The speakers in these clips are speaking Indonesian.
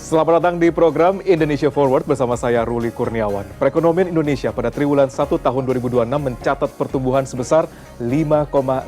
Selamat datang di program Indonesia Forward bersama saya Ruli Kurniawan. Perekonomian Indonesia pada triwulan 1 tahun 2026 mencatat pertumbuhan sebesar 5,61%.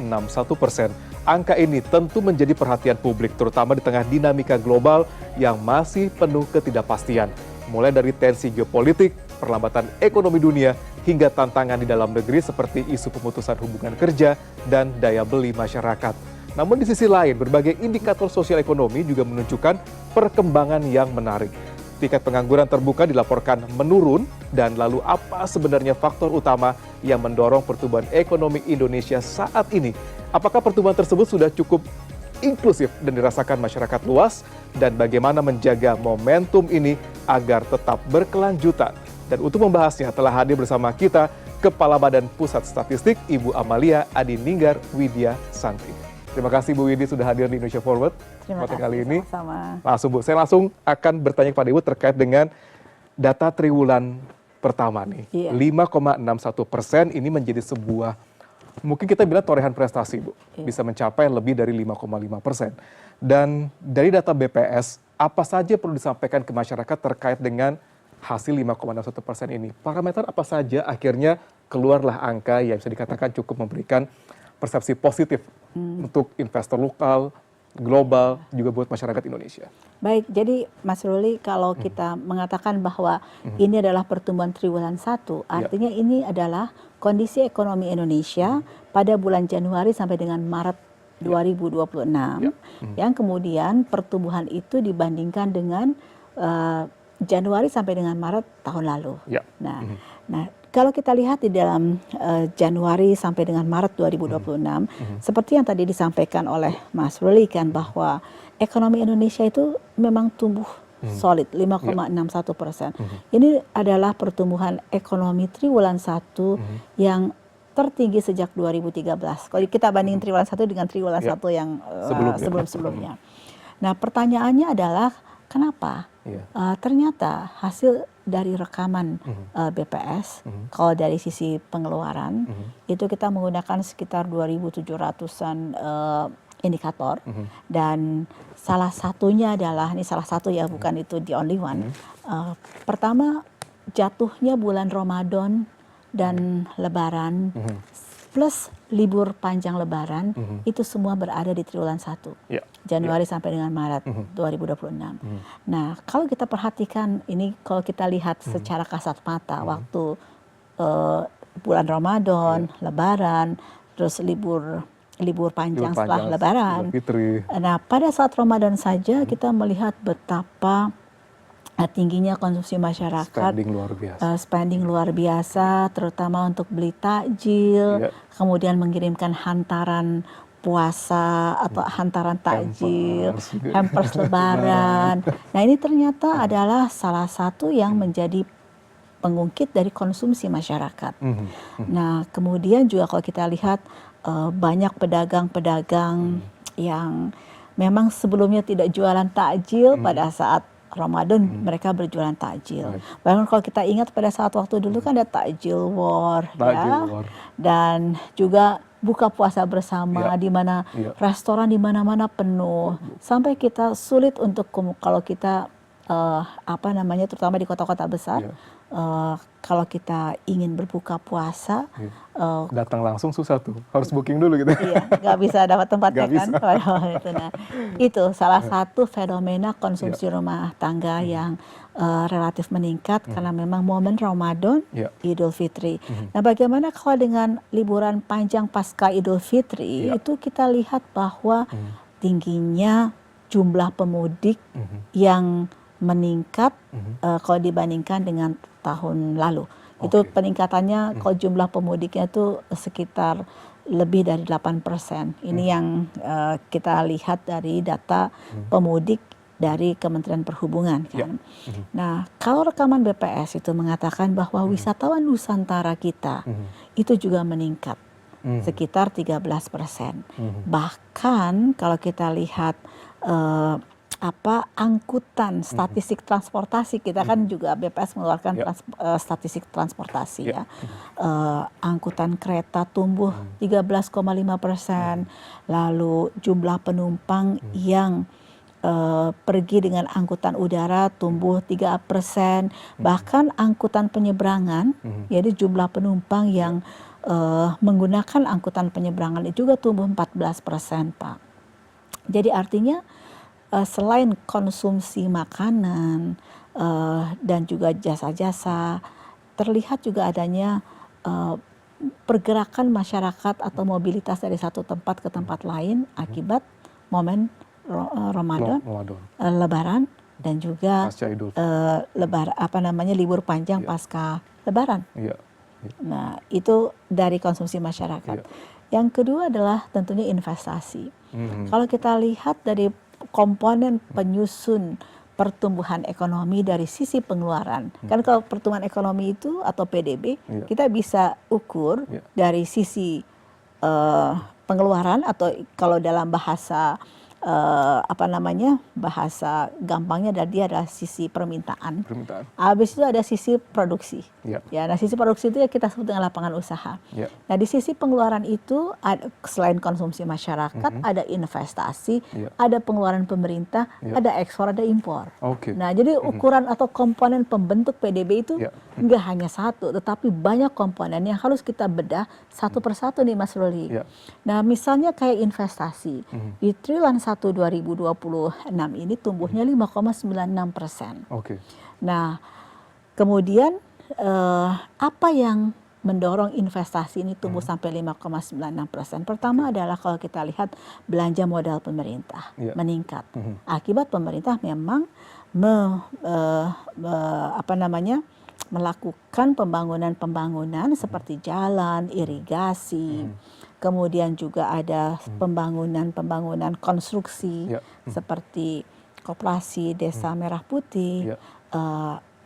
Angka ini tentu menjadi perhatian publik terutama di tengah dinamika global yang masih penuh ketidakpastian. Mulai dari tensi geopolitik, perlambatan ekonomi dunia, hingga tantangan di dalam negeri seperti isu pemutusan hubungan kerja dan daya beli masyarakat. Namun di sisi lain, berbagai indikator sosial ekonomi juga menunjukkan perkembangan yang menarik. Tingkat pengangguran terbuka dilaporkan menurun, dan lalu apa sebenarnya faktor utama yang mendorong pertumbuhan ekonomi Indonesia saat ini? Apakah pertumbuhan tersebut sudah cukup inklusif dan dirasakan masyarakat luas? Dan bagaimana menjaga momentum ini agar tetap berkelanjutan? Dan untuk membahasnya telah hadir bersama kita Kepala Badan Pusat Statistik Ibu Amalia Adininggar Widya Santi. Terima kasih Bu Widi sudah hadir di Indonesia Forward. Terima kasih kali ini. Sama-sama. Langsung Bu, saya langsung akan bertanya kepada Ibu terkait dengan data triwulan pertama nih. 5,61% ini menjadi sebuah, mungkin kita bilang torehan prestasi Bu. Bisa mencapai lebih dari 5,5%. Dan dari data BPS, apa saja perlu disampaikan ke masyarakat terkait dengan hasil 5,61% ini? Parameter apa saja akhirnya keluarlah angka yang bisa dikatakan cukup memberikan persepsi positif untuk investor lokal, global, juga buat masyarakat Indonesia. Baik, jadi Mas Ruli, kalau kita mengatakan bahwa ini adalah pertumbuhan triwulan 1, artinya ini adalah kondisi ekonomi Indonesia pada bulan Januari sampai dengan Maret 2026, yang kemudian pertumbuhan itu dibandingkan dengan Januari sampai dengan Maret tahun lalu. Nah, kalau kita lihat di dalam Januari sampai dengan Maret 2026, seperti yang tadi disampaikan oleh Mas Ruli kan, bahwa ekonomi Indonesia itu memang tumbuh solid 5,61%. Ini adalah pertumbuhan ekonomi triwulan 1 yang tertinggi sejak 2013. Kalau kita bandingin triwulan 1 dengan triwulan 1 yang sebelum-sebelumnya. Nah, pertanyaannya adalah kenapa? Ternyata hasil dari rekaman BPS, kalau dari sisi pengeluaran, itu kita menggunakan sekitar 2.700-an indikator, dan salah satunya adalah, ini salah satu ya, bukan itu the only one. Pertama, jatuhnya bulan Ramadan dan Lebaran, plus libur panjang Lebaran, itu semua berada di triwulan 1. Januari sampai dengan Maret 2026. Nah, kalau kita perhatikan ini, kalau kita lihat secara kasat mata, waktu bulan Ramadan, Lebaran, terus libur panjang setelah Lebaran. Nah, pada saat Ramadan saja kita melihat betapa tingginya konsumsi masyarakat, spending luar biasa, terutama untuk beli takjil, kemudian mengirimkan hantaran puasa atau hantaran takjil, hampers Lebaran. Nah, ini ternyata adalah salah satu yang menjadi pengungkit dari konsumsi masyarakat. Nah, kemudian juga kalau kita lihat banyak pedagang-pedagang yang memang sebelumnya tidak jualan takjil, pada saat Ramadan mereka berjualan takjil. Bahkan kalau kita ingat pada saat waktu dulu kan ada takjil war, dan juga buka puasa bersama, di mana restoran di mana-mana penuh, sampai kita sulit untuk kalau kita terutama di kota-kota besar, kalau kita ingin berbuka puasa, datang langsung susah tuh, harus booking dulu gitu. Iya, nggak bisa dapat tempat kan. Nah, itu salah satu fenomena konsumsi rumah tangga yang relatif meningkat karena memang momen Ramadan, Idul Fitri. Nah, bagaimana kalau dengan liburan panjang pasca Idul Fitri, itu kita lihat bahwa tingginya jumlah pemudik yang meningkat kalau dibandingkan dengan tahun lalu. Itu peningkatannya, kalau jumlah pemudiknya itu sekitar lebih dari 8%. Ini yang kita lihat dari data pemudik dari Kementerian Perhubungan kan. Nah, kalau rekaman BPS itu mengatakan bahwa wisatawan Nusantara kita itu juga meningkat sekitar 13%. Bahkan kalau kita lihat angkutan statistik transportasi, kita kan juga BPS mengeluarkan statistik transportasi ya. Angkutan kereta tumbuh 13,5%, lalu jumlah penumpang yang pergi dengan angkutan udara tumbuh 3%, bahkan angkutan penyeberangan, yaitu jumlah penumpang yang menggunakan angkutan penyeberangan itu juga tumbuh 14%, Pak. Jadi artinya selain konsumsi makanan dan juga jasa-jasa, terlihat juga adanya pergerakan masyarakat atau mobilitas dari satu tempat ke tempat lain akibat momen Ramadan, Lebaran, dan juga libur panjang pasca Lebaran. Nah, itu dari konsumsi masyarakat. Yang kedua adalah tentunya investasi. Kalau kita lihat dari komponen penyusun pertumbuhan ekonomi dari sisi pengeluaran, kan kalau pertumbuhan ekonomi itu atau PDB kita bisa ukur dari sisi pengeluaran, atau kalau dalam bahasa bahasa gampangnya dia adalah sisi permintaan. Habis itu ada sisi produksi. Ya, nah sisi produksi itu ya kita sebut dengan lapangan usaha. Nah di sisi pengeluaran itu selain konsumsi masyarakat, ada investasi, ada pengeluaran pemerintah, ada ekspor, ada impor. Nah jadi ukuran atau komponen pembentuk PDB itu nggak hanya satu, tetapi banyak komponen yang harus kita bedah satu persatu nih Mas Ruli. Nah misalnya kayak investasi di triwulan 1 2026 ini tumbuhnya 5,96%. Nah, kemudian apa yang mendorong investasi ini tumbuh sampai 5,96%? Pertama adalah kalau kita lihat belanja modal pemerintah meningkat. Akibat pemerintah memang melakukan pembangunan seperti jalan, irigasi. Kemudian juga ada pembangunan konstruksi seperti koperasi Desa Merah Putih,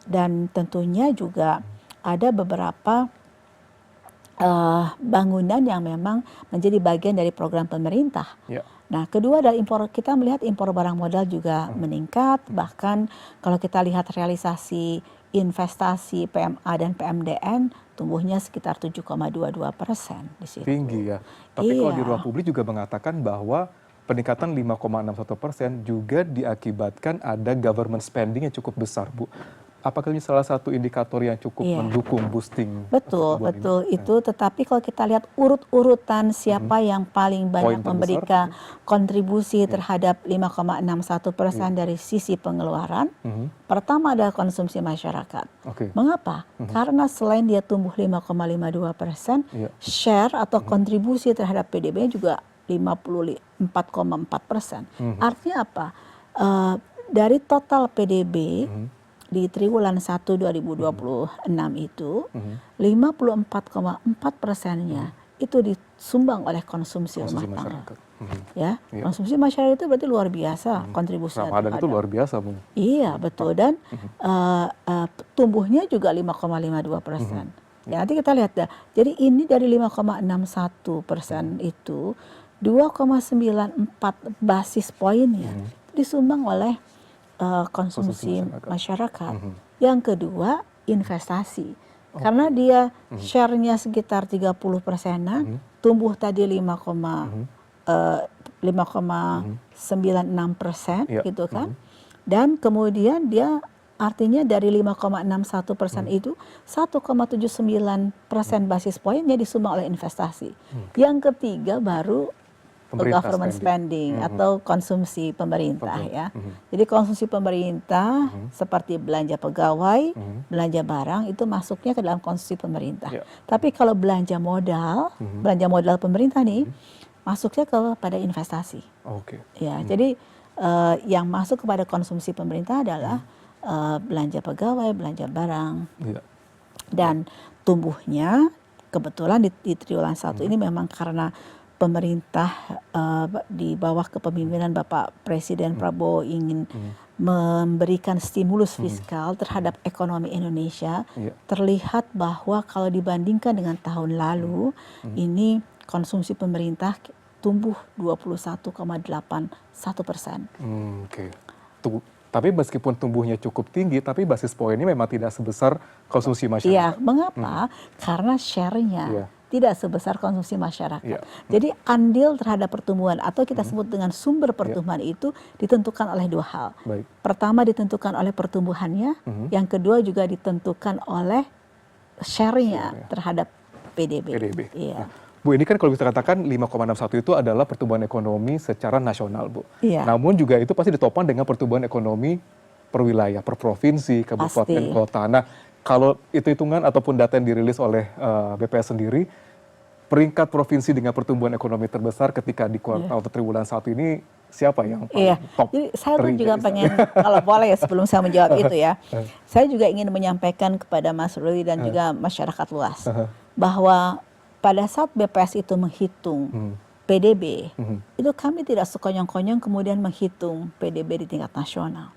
dan tentunya juga ada beberapa bangunan yang memang menjadi bagian dari program pemerintah. Nah, kedua adalah impor. Kita melihat impor barang modal juga meningkat, bahkan kalau kita lihat realisasi investasi PMA dan PMDN tumbuhnya sekitar 7,22% di situ. Tinggi ya. Tapi kalau di ruang publik juga mengatakan bahwa peningkatan 5,61% juga diakibatkan ada government spending yang cukup besar, Bu. Apakah ini salah satu indikator yang cukup mendukung boosting? Betul itu. Tetapi kalau kita lihat urut-urutan siapa yang paling banyak memberikan kontribusi terhadap 5,61% dari sisi pengeluaran, pertama adalah konsumsi masyarakat. Mengapa? Karena selain dia tumbuh 5,52%, share atau kontribusi terhadap PDB juga 54,4%. Artinya apa? Dari total PDB di triwulan 1 2026 itu 54,4%-nya itu disumbang oleh konsumsi rumah tangga. Konsumsi masyarakat itu berarti luar biasa kontribusinya. Ramadan itu luar biasa, Bu. Iya, betul. Dan tumbuhnya juga 5,52%. Ya, nanti kita lihat dah. Jadi ini dari 5,61% itu 2,94 basis poinnya disumbang oleh konsumsi masyarakat. Yang kedua, investasi. Karena dia share-nya sekitar 30%-an, tumbuh tadi 5,96% gitu kan. Dan kemudian dia artinya dari 5,61% itu 1,79% basis poinnya disumbang oleh investasi. Yang ketiga baru government spending atau konsumsi pemerintah ya. Jadi konsumsi pemerintah seperti belanja pegawai, belanja barang itu masuknya ke dalam konsumsi pemerintah. Tapi kalau belanja modal pemerintah nih masuknya kepada investasi. Ya, jadi yang masuk kepada konsumsi pemerintah adalah belanja pegawai, belanja barang. Dan tumbuhnya kebetulan di triwulan 1 ini memang karena pemerintah di bawah kepemimpinan Bapak Presiden Prabowo ingin memberikan stimulus fiskal terhadap ekonomi Indonesia, terlihat bahwa kalau dibandingkan dengan tahun lalu, ini konsumsi pemerintah tumbuh 21,81%. Tapi meskipun tumbuhnya cukup tinggi, tapi basis poinnya memang tidak sebesar konsumsi masyarakat. Iya, mengapa? Karena share-nya tidak sebesar konsumsi masyarakat. Ya. Jadi andil terhadap pertumbuhan atau kita sebut dengan sumber pertumbuhan itu ditentukan oleh dua hal. Baik. Pertama ditentukan oleh pertumbuhannya, yang kedua juga ditentukan oleh share-nya terhadap PDB. Iya. Nah, Bu, ini kan kalau bisa katakan 5,61 itu adalah pertumbuhan ekonomi secara nasional, Bu. Iya. Namun juga itu pasti ditopang dengan pertumbuhan ekonomi per wilayah, per provinsi, kabupaten, kota. Nah, kalau hitungan ataupun data yang dirilis oleh BPS sendiri, peringkat provinsi dengan pertumbuhan ekonomi terbesar ketika di kuartal atau triwulan 1 ini siapa yang paling top? Jadi saya pun juga pengen, kalau boleh ya sebelum saya menjawab itu ya, saya juga ingin menyampaikan kepada Mas Ruli dan juga masyarakat luas bahwa pada saat BPS itu menghitung PDB, itu kami tidak sekonyong-konyong kemudian menghitung PDB di tingkat nasional.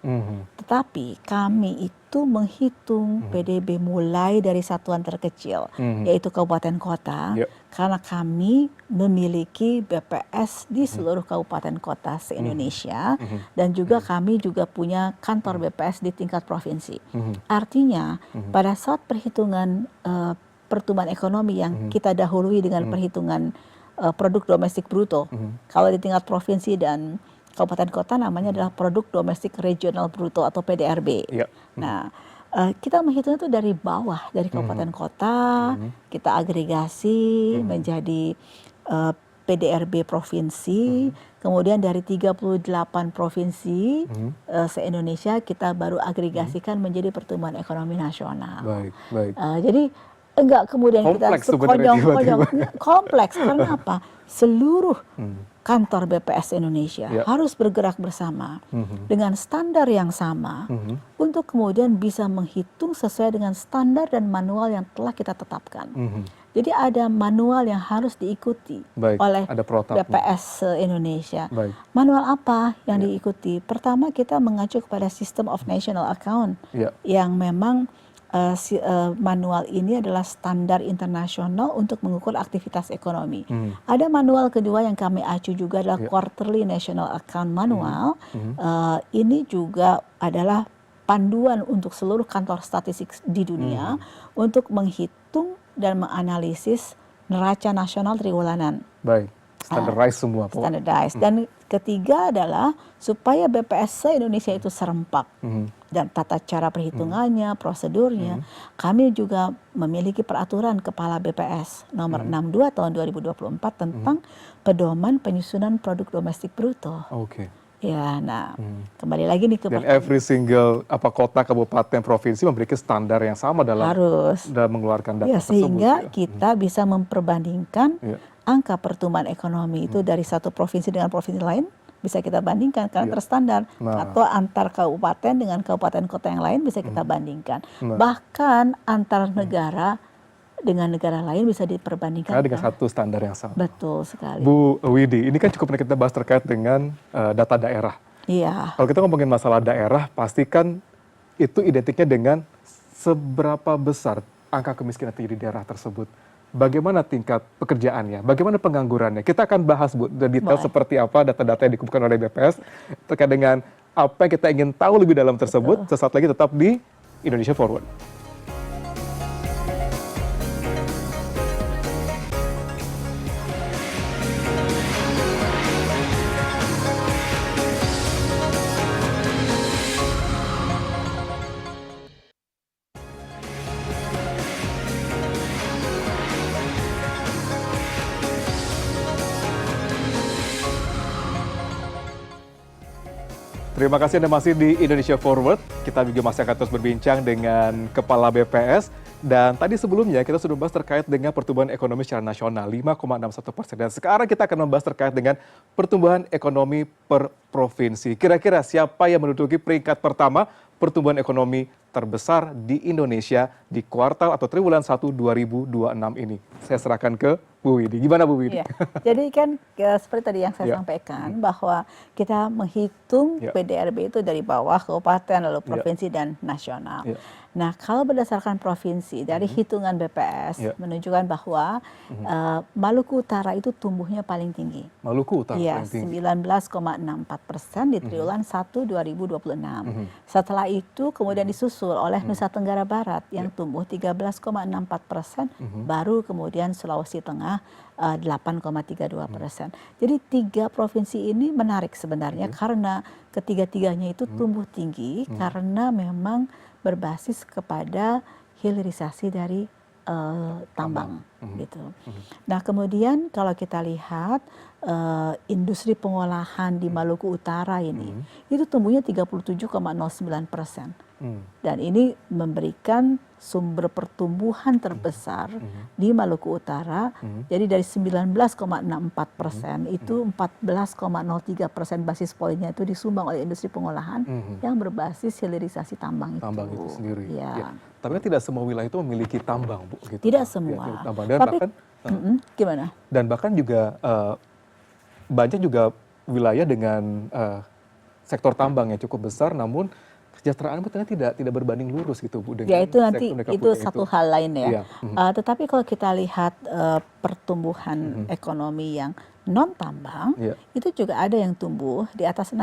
Tetapi kami itu menghitung PDB mulai dari satuan terkecil, yaitu kabupaten kota, karena kami memiliki BPS di seluruh kabupaten kota se-Indonesia, dan juga kami juga punya kantor BPS di tingkat provinsi. Artinya, pada saat perhitungan pertumbuhan ekonomi yang kita dahului dengan perhitungan produk domestik bruto. Kalau di tingkat provinsi dan kabupaten kota namanya adalah produk domestik regional bruto atau PDRB. Nah, kita menghitung itu dari bawah, dari kabupaten kota, kita agregasi menjadi PDRB provinsi, kemudian dari 38 provinsi se-Indonesia kita baru agregasikan menjadi pertumbuhan ekonomi nasional. Jadi enggak kemudian kompleks, kita sekonyong-konyong. Kompleks karena apa? Seluruh kantor BPS Indonesia harus bergerak bersama dengan standar yang sama untuk kemudian bisa menghitung sesuai dengan standar dan manual yang telah kita tetapkan. Jadi ada manual yang harus diikuti oleh BPS Indonesia. Manual apa yang diikuti? Pertama kita mengacu kepada System of National Account yang memang manual ini adalah standar internasional untuk mengukur aktivitas ekonomi. Ada manual kedua yang kami acu juga adalah Quarterly National Account Manual. Ini juga adalah panduan untuk seluruh kantor statistik di dunia untuk menghitung dan menganalisis neraca nasional triwulanan. Standardized semua. Standardized. Dan ketiga adalah supaya BPS Indonesia itu serempak dan tata cara perhitungannya, prosedurnya. Kami juga memiliki peraturan Kepala BPS nomor 62 tahun 2024 tentang pedoman penyusunan produk domestik bruto. Ya, nah kembali lagi nih ke dan every single kota, kabupaten, provinsi memiliki standar yang sama dalam mengeluarkan data tersebut. Sehingga kita bisa memperbandingkan angka pertumbuhan ekonomi itu dari satu provinsi dengan provinsi lain bisa kita bandingkan karena terstandar, atau antar kabupaten dengan kabupaten kota yang lain bisa kita bandingkan. Bahkan antar negara dengan negara lain bisa diperbandingkan dengan satu standar yang sama. Betul sekali. Bu Widi, ini kan cukup pernah kita bahas terkait dengan data daerah. Kalau kita ngomongin masalah daerah, pastikan itu identiknya dengan seberapa besar angka kemiskinan tinggi di daerah tersebut. Bagaimana tingkat pekerjaannya, bagaimana penganggurannya. Kita akan bahas, Bu, detail seperti apa data-data yang dikumpulkan oleh BPS terkait dengan apa yang kita ingin tahu lebih dalam tersebut. Sesaat lagi tetap di Indonesia Forward. Terima kasih Anda masih di Indonesia Forward. Kita juga masih akan terus berbincang dengan Kepala BPS. Dan tadi sebelumnya kita sudah membahas terkait dengan pertumbuhan ekonomi secara nasional 5,61%. Dan sekarang kita akan membahas terkait dengan pertumbuhan ekonomi per provinsi. Kira-kira siapa yang menduduki peringkat pertama pertumbuhan ekonomi terbesar di Indonesia di kuartal atau triwulan 1 2026 ini? Saya serahkan ke Bu Widi. Gimana Bu Widi? Jadi kan seperti tadi yang saya sampaikan bahwa kita menghitung PDRB itu dari bawah kabupaten lalu provinsi dan nasional. Nah, kalau berdasarkan provinsi dari hitungan BPS menunjukkan bahwa Maluku Utara itu tumbuhnya paling tinggi. Maluku Utara paling tinggi. 19,64% di triwulan 1 2026. Setelah itu kemudian disusul disusul oleh Nusa Tenggara Barat yang tumbuh 13,64%, baru kemudian Sulawesi Tengah 8,32%. Jadi 3 provinsi ini menarik sebenarnya karena ketiga-tiganya itu tumbuh tinggi karena memang berbasis kepada hilirisasi dari tambang gitu. Nah kemudian kalau kita lihat industri pengolahan di Maluku Utara ini itu tumbuhnya 37,09%. Dan ini memberikan sumber pertumbuhan terbesar di Maluku Utara. Jadi dari 19,64% itu 14,03% basis poinnya itu disumbang oleh industri pengolahan yang berbasis hilirisasi tambang itu. Tambang itu sendiri. Ya. Tapi kan tidak semua wilayah itu memiliki tambang, Bu. Gitu. Tidak semua. Tambang. Dan tapi bahkan gimana? Dan bahkan juga banyak juga wilayah dengan sektor tambang yang cukup besar, namun kesejahteraan ternyata tidak berbanding lurus gitu, Bu. Ya itu nanti itu satu hal lain ya. Iya. Tetapi kalau kita lihat pertumbuhan ekonomi yang non tambang, itu juga ada yang tumbuh di atas 6%.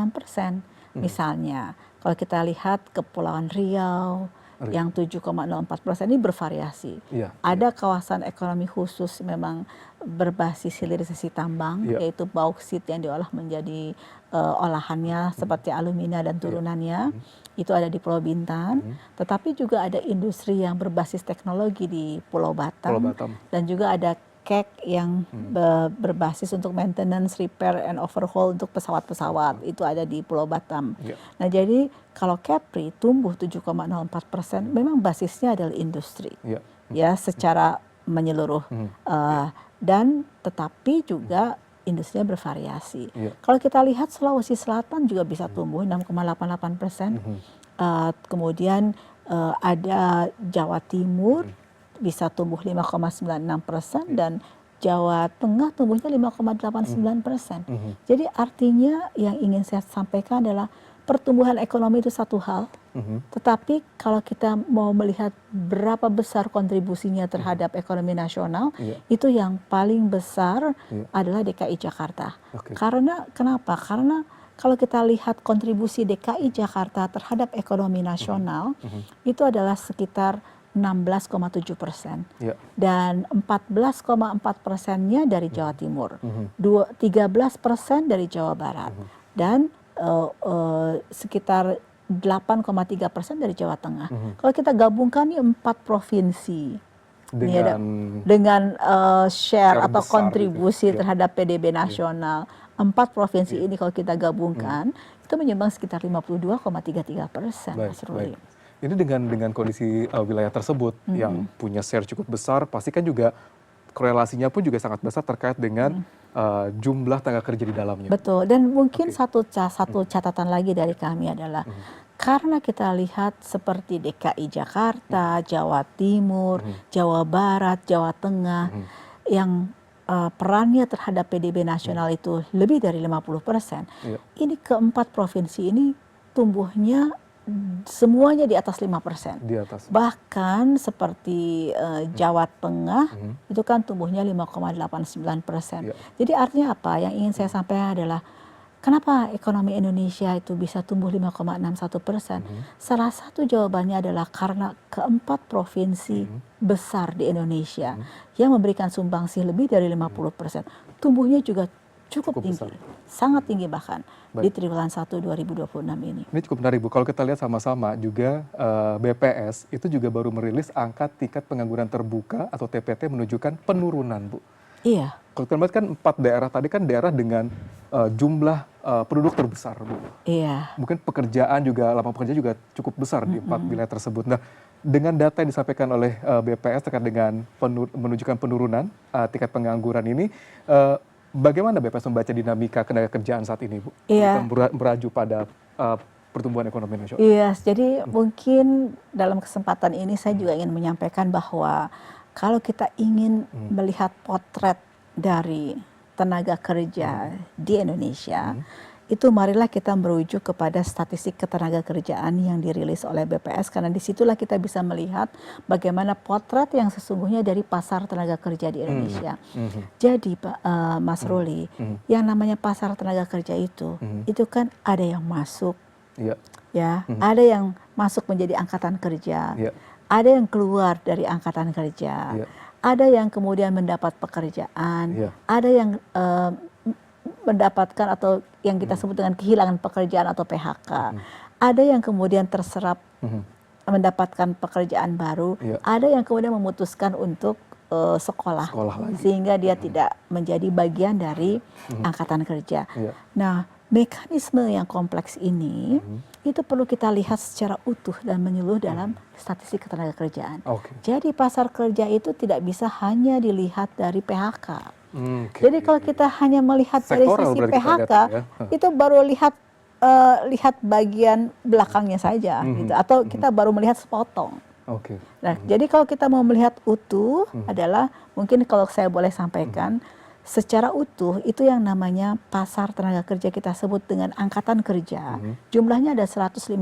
Misalnya kalau kita lihat Kepulauan Riau yang 7,04% ini bervariasi. Ada kawasan ekonomi khusus memang berbasis hilirisasi tambang, yaitu bauksit yang diolah menjadi olahannya seperti alumina dan turunannya. Itu ada di Pulau Bintan. Tetapi juga ada industri yang berbasis teknologi di Pulau Batam. Dan juga ada KEK yang berbasis untuk maintenance, repair, and overhaul untuk pesawat-pesawat. Itu ada di Pulau Batam. Nah jadi kalau Kepri tumbuh 7,04%, memang basisnya adalah industri. Ya secara menyeluruh. Dan tetapi juga industrinya bervariasi. Kalau kita lihat Sulawesi Selatan juga bisa tumbuh 6,88%. Kemudian ada Jawa Timur bisa tumbuh 5,96% dan Jawa Tengah tumbuhnya 5,89%. Jadi artinya yang ingin saya sampaikan adalah pertumbuhan ekonomi itu satu hal, tetapi kalau kita mau melihat berapa besar kontribusinya terhadap ekonomi nasional, itu yang paling besar adalah DKI Jakarta. Karena kenapa? Karena kalau kita lihat kontribusi DKI Jakarta terhadap ekonomi nasional, itu adalah sekitar 16,7%. Dan 14,4%-nya dari Jawa Timur, 13% dari Jawa Barat, dan sekitar 8,3% dari Jawa Tengah. Kalau kita gabungkan nih 4 provinsi dengan share atau kontribusi terhadap PDB nasional, 4 provinsi ini kalau kita gabungkan itu menyumbang sekitar 52,33%, Mas Ruli. Ini dengan kondisi wilayah tersebut yang punya share cukup besar, pasti kan juga korelasinya pun juga sangat besar terkait dengan jumlah tenaga kerja di dalamnya. Betul, dan mungkin satu catatan lagi dari kami adalah karena kita lihat seperti DKI Jakarta, Jawa Timur, Jawa Barat, Jawa Tengah yang perannya terhadap PDB nasional itu lebih dari 50%. Ini keempat provinsi ini tumbuhnya semuanya di atas 5%. Bahkan seperti Jawa Tengah itu kan tumbuhnya 5,89%. Jadi artinya apa? Yang ingin saya sampaikan adalah kenapa ekonomi Indonesia itu bisa tumbuh 5,61%? Salah satu jawabannya adalah karena keempat provinsi besar di Indonesia yang memberikan sumbangsi lebih dari 50%. Tumbuhnya juga cukup tinggi, sangat tinggi bahkan di triwulan 1 2026 ini. Ini cukup menarik, Bu. Kalau kita lihat sama-sama juga BPS itu juga baru merilis angka tingkat pengangguran terbuka atau TPT menunjukkan penurunan, Bu. Iya. Kalau kita lihat kan 4 daerah tadi kan daerah dengan jumlah penduduk terbesar, Bu. Iya. Mungkin pekerjaan juga, lapangan pekerjaan juga cukup besar di 4 wilayah tersebut. Nah, dengan data yang disampaikan oleh BPS terkait dengan menunjukkan penurunan tingkat pengangguran ini, bagaimana BPS membaca dinamika tenaga kerjaan saat ini, Bu? Iya. Beraju pada pertumbuhan ekonomi nasional. Iya, jadi mungkin dalam kesempatan ini saya juga ingin menyampaikan bahwa kalau kita ingin melihat potret dari tenaga kerja di Indonesia, itu marilah kita merujuk kepada statistik ketenaga kerjaan yang dirilis oleh BPS, karena disitulah kita bisa melihat bagaimana potret yang sesungguhnya dari pasar tenaga kerja di Indonesia. Jadi Mas Ruli, yang namanya pasar tenaga kerja itu kan ada yang masuk, Iya. Ya, ada yang masuk menjadi angkatan kerja, Iya. ada yang keluar dari angkatan kerja, Iya. ada yang kemudian mendapat pekerjaan, Iya. ada yang mendapatkan atau yang kita sebut dengan kehilangan pekerjaan atau PHK, ada yang kemudian terserap mendapatkan pekerjaan baru, Iya. ada yang kemudian memutuskan untuk sekolah lagi. sehingga dia tidak menjadi bagian dari angkatan kerja. Iya. Nah, mekanisme yang kompleks ini itu perlu kita lihat secara utuh dan menyeluruh dalam statistik ketenagakerjaan. Oke. Jadi pasar kerja itu tidak bisa hanya dilihat dari PHK. Oke. Jadi kalau kita hanya melihat dari Sektoral sisi berarti kita PHK, lihat ya. itu baru lihat bagian belakangnya saja, gitu. Atau kita baru melihat sepotong. Oke. Nah, jadi kalau kita mau melihat utuh adalah mungkin kalau saya boleh sampaikan secara utuh itu yang namanya pasar tenaga kerja kita sebut dengan angkatan kerja. Jumlahnya ada 154,91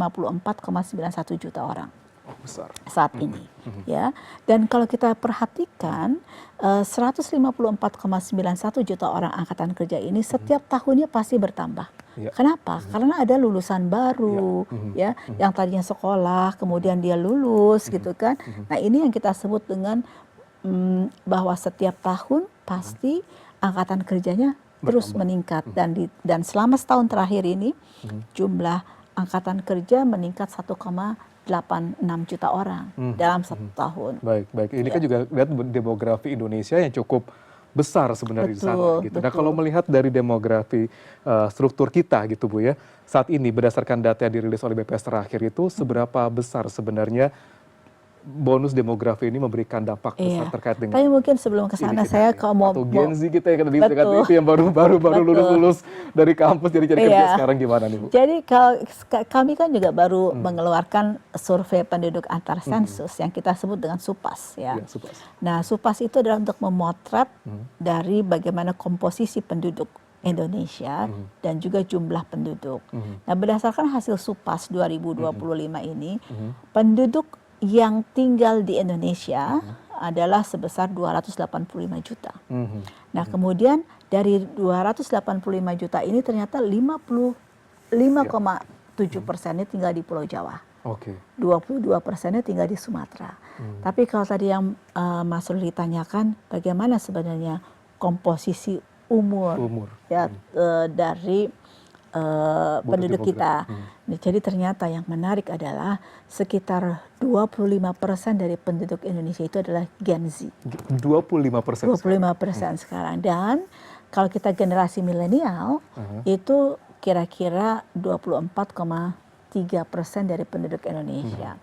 juta orang. Oh, besar. Saat ini, ya. Dan kalau kita perhatikan 154,91 juta orang angkatan kerja ini setiap tahunnya pasti bertambah. Ya. Kenapa? Karena ada lulusan baru, ya, yang tadinya sekolah, kemudian dia lulus, gitu kan. Nah, ini yang kita sebut dengan bahwa setiap tahun pasti angkatan kerjanya terus meningkat dan selama setahun terakhir ini jumlah angkatan kerja meningkat 1,86 juta orang dalam satu tahun. Baik. Ini kan juga lihat demografi Indonesia yang cukup besar sebenarnya di sana gitu. Nah, kalau melihat dari demografi struktur kita gitu Bu ya, saat ini berdasarkan data yang dirilis oleh BPS terakhir itu seberapa besar sebenarnya bonus demografi ini memberikan dampak besar terkait dengan. Tapi mungkin sebelum ke sana saya kalau mau atau Gen Z kita yang itu yang baru lulus dari kampus jadi cari kerja sekarang gimana nih Bu? Jadi kami kan juga baru mengeluarkan survei penduduk antar sensus yang kita sebut dengan SUPAS ya. SUPAS. Nah, SUPAS itu adalah untuk memotret dari bagaimana komposisi penduduk Indonesia dan juga jumlah penduduk. Nah, berdasarkan hasil SUPAS 2025 ini, penduduk yang tinggal di Indonesia adalah sebesar 285 juta. Nah, kemudian dari 285 juta ini ternyata 55,7%-nya tinggal di Pulau Jawa. 22%-nya tinggal di Sumatera. Tapi kalau tadi yang Mas Ruli tanyakan bagaimana sebenarnya komposisi umur. Ya, dari penduduk kita. Jadi ternyata yang menarik adalah sekitar 25% dari penduduk Indonesia itu adalah Gen Z. 25%. 25% sekarang. Dan kalau kita generasi milenial itu kira-kira 24,3% dari penduduk Indonesia.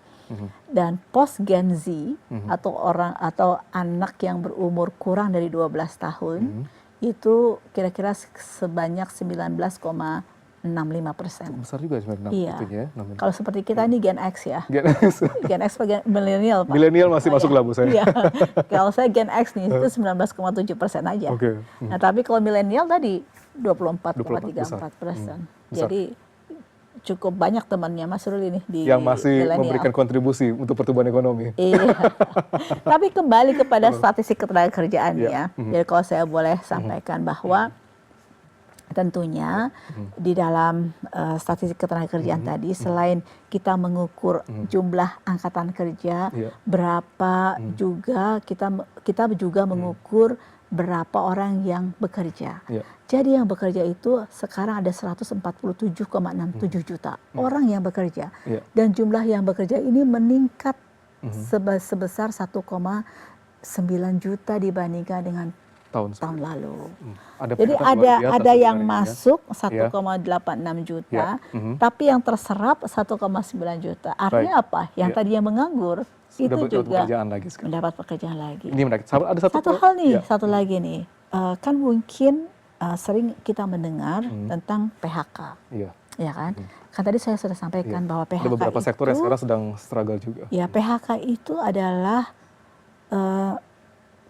Dan post Gen Z atau anak yang berumur kurang dari 12 tahun itu kira-kira sebanyak 19,65%. Besar juga sebenarnya. Iya. Kalau seperti kita ini Gen X ya. Gen X bagian milenial Pak. Milenial masih masuk lah Bu saya. Iya. Kalau saya Gen X nih itu 19,7% aja. Nah, tapi kalau milenial tadi 24,34%. Jadi cukup banyak temannya Mas Ruli nih di yang masih millennial. Memberikan kontribusi untuk pertumbuhan ekonomi. Iya. Tapi kembali kepada statistik ketenagakerjaan ya. Jadi kalau saya boleh sampaikan bahwa tentunya di dalam statistik ketenagakerjaan tadi selain kita mengukur jumlah angkatan kerja, berapa juga kita juga mengukur berapa orang yang bekerja. Jadi yang bekerja itu sekarang ada 147,67 juta orang yang bekerja. Dan jumlah yang bekerja ini meningkat sebesar 1,9 juta dibandingkan dengan tahun lalu. Jadi ada yang masuk 1,86 juta, tapi yang terserap 1,9 juta. Artinya apa? Yang tadinya menganggur itu juga mendapat pekerjaan lagi. Ini menarik. Ada satu lagi nih. Kan mungkin sering kita mendengar tentang PHK. Ya kan? Kan tadi saya sudah sampaikan bahwa PHK ada beberapa sektor yang sekarang sedang struggle juga. Ya, PHK itu adalah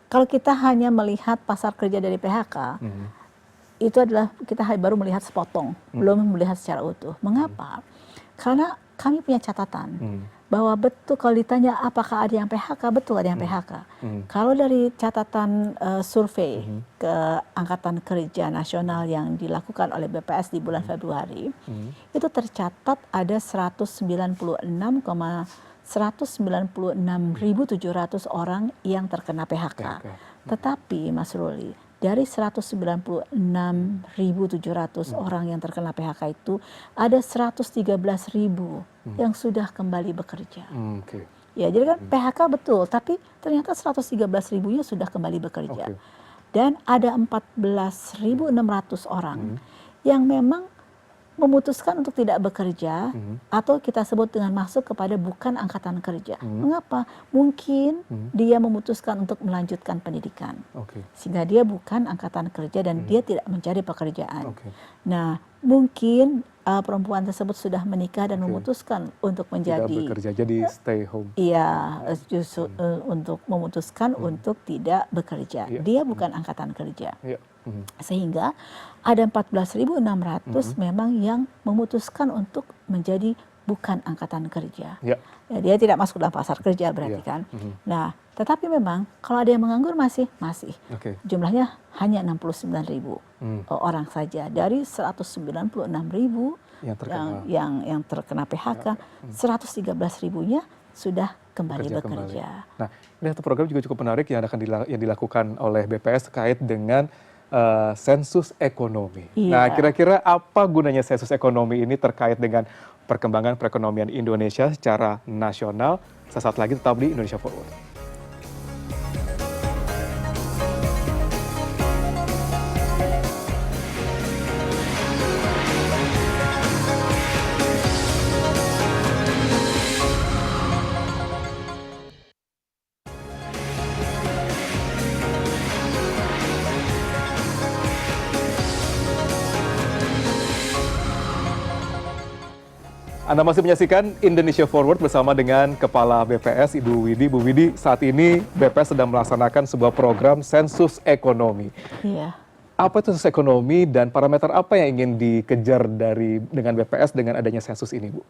kalau kita hanya melihat pasar kerja dari PHK, itu adalah kita baru melihat sepotong, belum melihat secara utuh. Mengapa? Karena kami punya catatan bahwa betul kalau ditanya apakah ada yang PHK, betul ada yang PHK. Kalau dari catatan survei ke Angkatan Kerja Nasional yang dilakukan oleh BPS di bulan Februari, itu tercatat ada 196.700 orang yang terkena PHK. Tetapi Mas Ruli, dari 196.700 orang yang terkena PHK itu ada 113.000 yang sudah kembali bekerja. Ya, jadi kan PHK betul, tapi ternyata 113.000-nya sudah kembali bekerja. Dan ada 14.600 orang yang memang memutuskan untuk tidak bekerja atau kita sebut dengan masuk kepada bukan angkatan kerja. Mengapa? Mungkin dia memutuskan untuk melanjutkan pendidikan. Sehingga dia bukan angkatan kerja dan dia tidak mencari pekerjaan. Nah, mungkin perempuan tersebut sudah menikah dan memutuskan untuk menjadi tidak bekerja, jadi stay home. Iya, justru untuk memutuskan untuk tidak bekerja. Dia bukan angkatan kerja. Sehingga ada 14.600 memang yang memutuskan untuk menjadi bukan angkatan kerja. Ya, dia tidak masuk dalam pasar kerja berarti kan. Nah, tetapi memang kalau ada yang menganggur masih. Jumlahnya hanya 69.000 orang saja dari 196.000 yang terkena PHK, 113.000-nya sudah kembali bekerja. Nah, ini satu program juga cukup menarik yang akan dilakukan oleh BPS terkait dengan sensus ekonomi. Nah, kira-kira apa gunanya sensus ekonomi ini terkait dengan perkembangan perekonomian Indonesia secara nasional? Sesaat lagi tetap di Indonesia Forward. Anda masih menyaksikan Indonesia Forward bersama dengan Kepala BPS, Ibu Widi. Bu Widi, saat ini BPS sedang melaksanakan sebuah program sensus ekonomi. Apa itu sensus ekonomi dan parameter apa yang ingin dikejar dengan BPS dengan adanya sensus ini, Bu?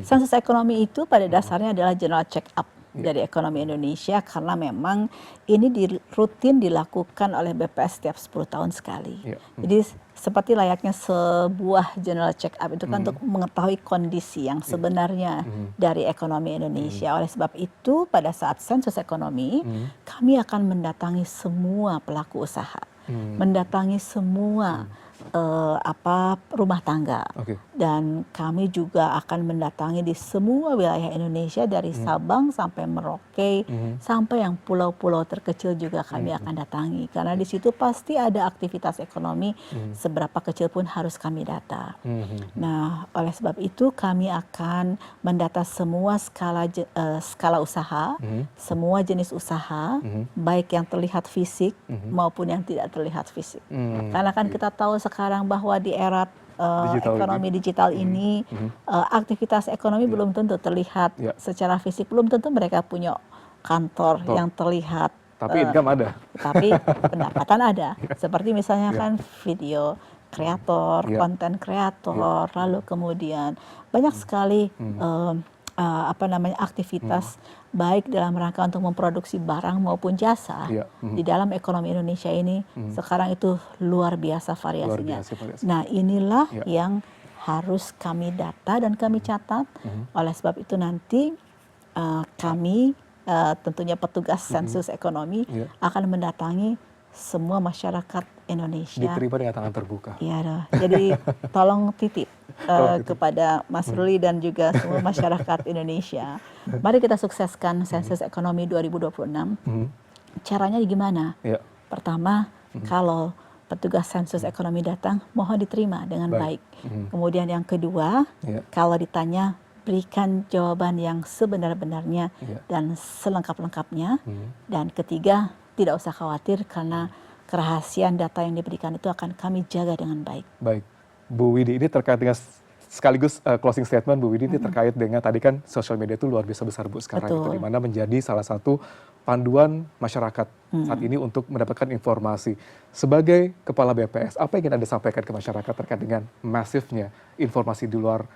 Sensus ekonomi itu pada dasarnya adalah general check-up dari ekonomi Indonesia karena memang ini rutin dilakukan oleh BPS setiap 10 tahun sekali. Jadi seperti layaknya sebuah general check-up itu kan untuk mengetahui kondisi yang sebenarnya dari ekonomi Indonesia. Oleh sebab itu pada saat sensus ekonomi kami akan mendatangi semua pelaku usaha, mendatangi semua rumah tangga, dan kami juga akan mendatangi di semua wilayah Indonesia dari Sabang sampai Merauke sampai yang pulau-pulau terkecil juga kami akan datangi karena di situ pasti ada aktivitas ekonomi seberapa kecil pun harus kami data. Nah, oleh sebab itu kami akan mendata semua skala usaha, semua jenis usaha, baik yang terlihat fisik maupun yang tidak terlihat fisik. Karena kan kita tahu sekarang bahwa di era ekonomi digital ini aktivitas ekonomi belum tentu terlihat secara fisik, belum tentu mereka punya kantor yang terlihat. Tapi income ada. Tapi pendapatan ada. Seperti misalnya kan video kreator, konten kreator, lalu kemudian banyak sekali aktivitas baik dalam rangka untuk memproduksi barang maupun jasa di dalam ekonomi Indonesia ini sekarang itu luar biasa variasinya. Nah, inilah yang harus kami data dan kami catat. Oleh sebab itu nanti kami tentunya petugas sensus ekonomi akan mendatangi semua masyarakat Indonesia. Diterima dengan tangan terbuka. Iya, jadi tolong titip kepada Mas Ruli dan juga semua masyarakat Indonesia. Mari kita sukseskan sensus ekonomi 2026. Caranya gimana? Pertama, kalau petugas sensus ekonomi datang, mohon diterima dengan baik. Kemudian yang kedua, kalau ditanya, berikan jawaban yang sebenar-benarnya dan selengkap-lengkapnya. Dan ketiga, tidak usah khawatir karena kerahasiaan data yang diberikan itu akan kami jaga dengan baik. Baik, Bu Widi, ini terkait dengan sekaligus closing statement Bu Widi, ini terkait dengan tadi kan sosial media itu luar biasa besar Bu sekarang itu, di mana menjadi salah satu panduan masyarakat saat ini untuk mendapatkan informasi. Sebagai Kepala BPS, apa yang ingin Anda sampaikan ke masyarakat terkait dengan masifnya informasi di luar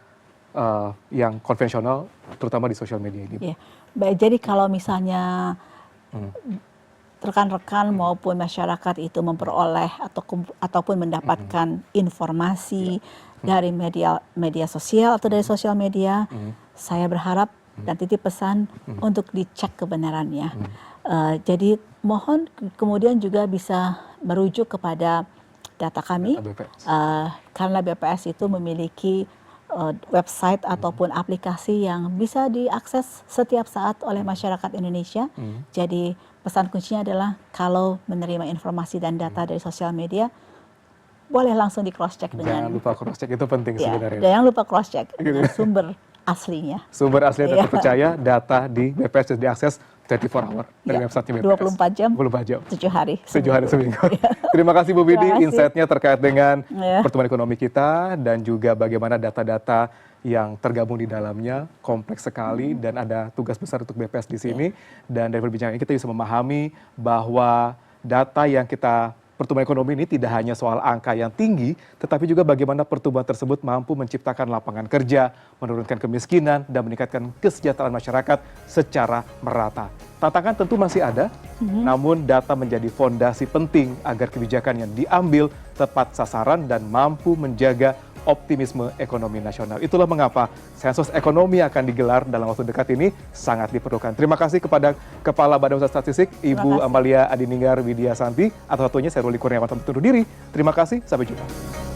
yang konvensional, terutama di sosial media ini. Ya, baik. Jadi kalau misalnya rekan-rekan maupun masyarakat itu memperoleh ataupun mendapatkan informasi dari media sosial atau dari sosial media, saya berharap dan titip pesan untuk dicek kebenarannya. Jadi mohon kemudian juga bisa merujuk kepada data kami, karena BPS itu memiliki website ataupun aplikasi yang bisa diakses setiap saat oleh masyarakat Indonesia. Jadi pesan kuncinya adalah kalau menerima informasi dan data dari sosial media, boleh langsung di cross check dengan. Jangan lupa cross check, itu penting sebenarnya. Jangan lupa cross check sumber aslinya. Sumber asli yang terpercaya, data di BPS bisa diakses 24 hour dari website BPS. 24 jam, 24 jam. 7 hari. 7 hari seminggu. Terima kasih Bu Bidi, insight-nya terkait dengan pertumbuhan ekonomi kita dan juga bagaimana data-data yang tergabung di dalamnya kompleks sekali dan ada tugas besar untuk BPS di sini. Dan dari perbincangan ini kita bisa memahami bahwa data yang kita pertumbuhan ekonomi ini tidak hanya soal angka yang tinggi, tetapi juga bagaimana pertumbuhan tersebut mampu menciptakan lapangan kerja, menurunkan kemiskinan, dan meningkatkan kesejahteraan masyarakat secara merata. Tantangan tentu masih ada, namun data menjadi fondasi penting agar kebijakan yang diambil tepat sasaran dan mampu menjaga optimisme ekonomi nasional. Itulah mengapa sensus ekonomi akan digelar dalam waktu dekat ini sangat diperlukan. Terima kasih kepada Kepala Badan Pusat Statistik, Ibu Amalia Adininggar Widya Santi. Atas waktunya saya Ruli Kurniawan undur diri. Terima kasih, sampai jumpa.